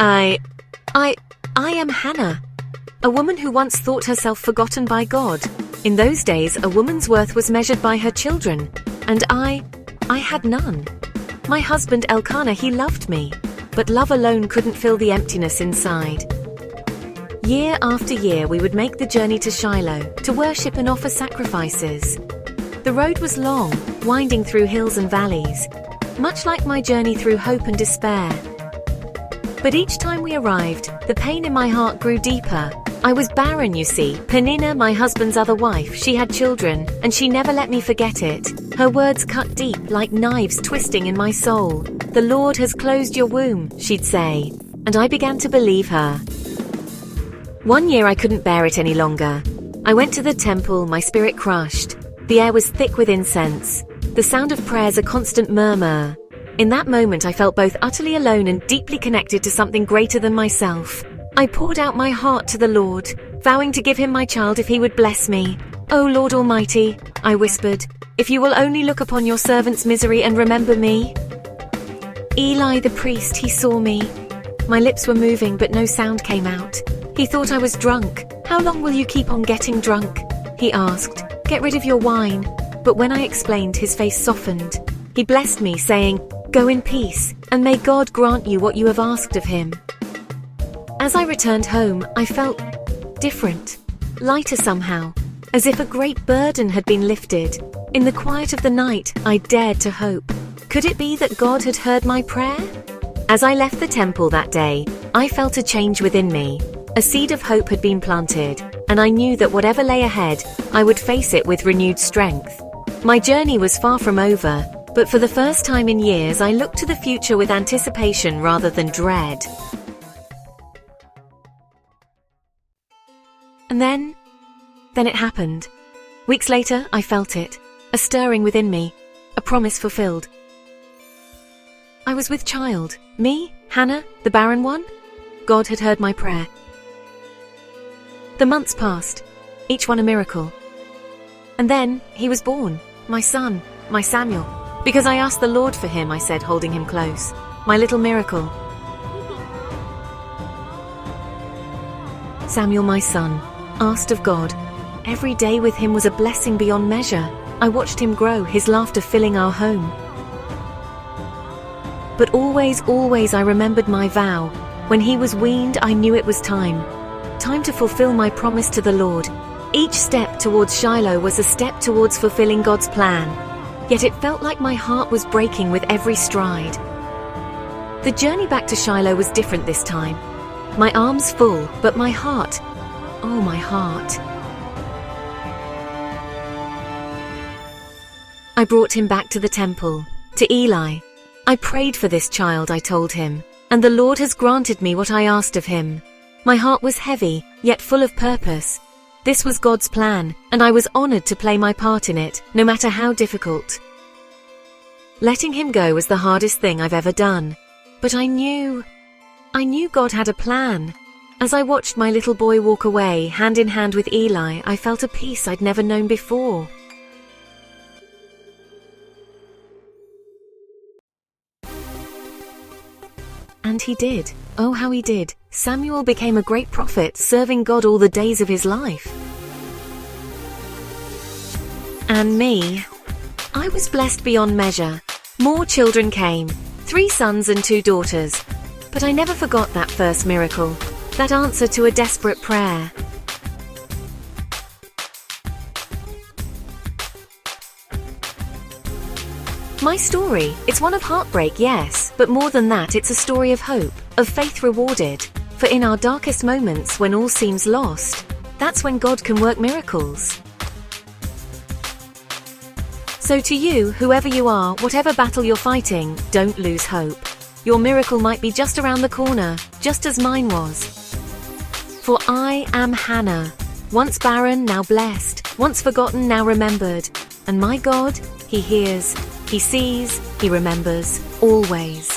I am Hannah, a woman who once thought herself forgotten by God. In those days, a woman's worth was measured by her children, and I had none. My husband Elkanah, he loved me, but love alone couldn't fill the emptiness inside. Year after year, we would make the journey to Shiloh to worship and offer sacrifices. The road was long, winding through hills and valleys, much like my journey through hope and despair. But each time we arrived, the pain in my heart grew deeper. I was barren, you see. Peninnah, my husband's other wife, she had children, and she never let me forget it. Her words cut deep like knives twisting in my soul. "The Lord has closed your womb," she'd say, and I began to believe her. One year I couldn't bear it any longer. I went to the temple, my spirit crushed. The air was thick with incense. The sound of prayers a constant murmur. In that moment I felt both utterly alone and deeply connected to something greater than myself. I poured out my heart to the Lord, vowing to give him my child if he would bless me. "O Lord Almighty," I whispered, "if you will only look upon your servant's misery and remember me." Eli the priest, he saw me. My lips were moving but no sound came out. He thought I was drunk. "How long will you keep on getting drunk?" he asked. "Get rid of your wine." But when I explained, his face softened. He blessed me, saying, "Go in peace, and may God grant you what you have asked of him." As I returned home, I felt different, lighter somehow, as if a great burden had been lifted. In the quiet of the night, I dared to hope. Could it be that God had heard my prayer? As I left the temple that day, I felt a change within me. A seed of hope had been planted, and I knew that whatever lay ahead, I would face it with renewed strength. My journey was far from over, but for the first time in years, I looked to the future with anticipation rather than dread. And then it happened. Weeks later, I felt it, a stirring within me, a promise fulfilled. I was with child. Me, Hannah, the barren one? God had heard my prayer. The months passed, each one a miracle. And then he was born, my son, my Samuel. Because I asked the Lord for him, I said, holding him close. My little miracle. Samuel, my son, asked of God. Every day with him was a blessing beyond measure. I watched him grow, his laughter filling our home. But always, always I remembered my vow. When he was weaned, I knew it was time. Time to fulfill my promise to the Lord. Each step towards Shiloh was a step towards fulfilling God's plan. Yet it felt like my heart was breaking with every stride. The journey back to Shiloh was different this time. My arms full, but my heart, oh my heart. I brought him back to the temple, to Eli. I prayed for this child, I told him, and the Lord has granted me what I asked of him. My heart was heavy, yet full of purpose. This was God's plan, and I was honored to play my part in it, no matter how difficult. Letting him go was the hardest thing I've ever done. But I knew God had a plan. As I watched my little boy walk away, hand in hand with Eli, I felt a peace I'd never known before. And he did. Oh, how he did. Samuel became a great prophet, serving God all the days of his life. And me, I was blessed beyond measure. More children came, 3 sons and 2 daughters. But I never forgot that first miracle, that answer to a desperate prayer. My story, it's one of heartbreak, yes, but more than that, it's a story of hope, of faith rewarded. For in our darkest moments, when all seems lost, that's when God can work miracles. So to you, whoever you are, whatever battle you're fighting, don't lose hope. Your miracle might be just around the corner, just as mine was. For I am Hannah, once barren, now blessed, once forgotten, now remembered. And my God, he hears, he sees, he remembers, always.